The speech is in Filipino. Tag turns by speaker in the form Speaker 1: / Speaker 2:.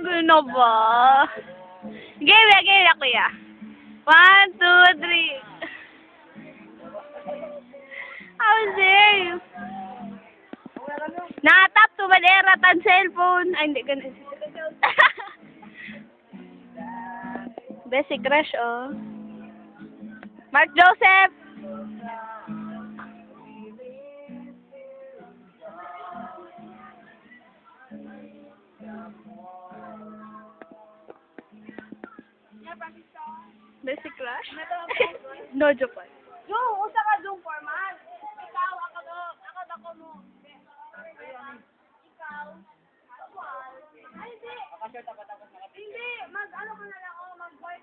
Speaker 1: Gino ba? Game na kuya. 1, 2, 3. How dare you? Nakatap to manera tan cellphone. Ay, hindi ganun. Basic crush, oh. Mark Joseph. Basic crush? No joke.
Speaker 2: Zoom, usa ka Zoom format. Ikaw, ako mo. Ikaw, actual. Ay, hindi. Hindi, mag-ano ka na lang, mag-voice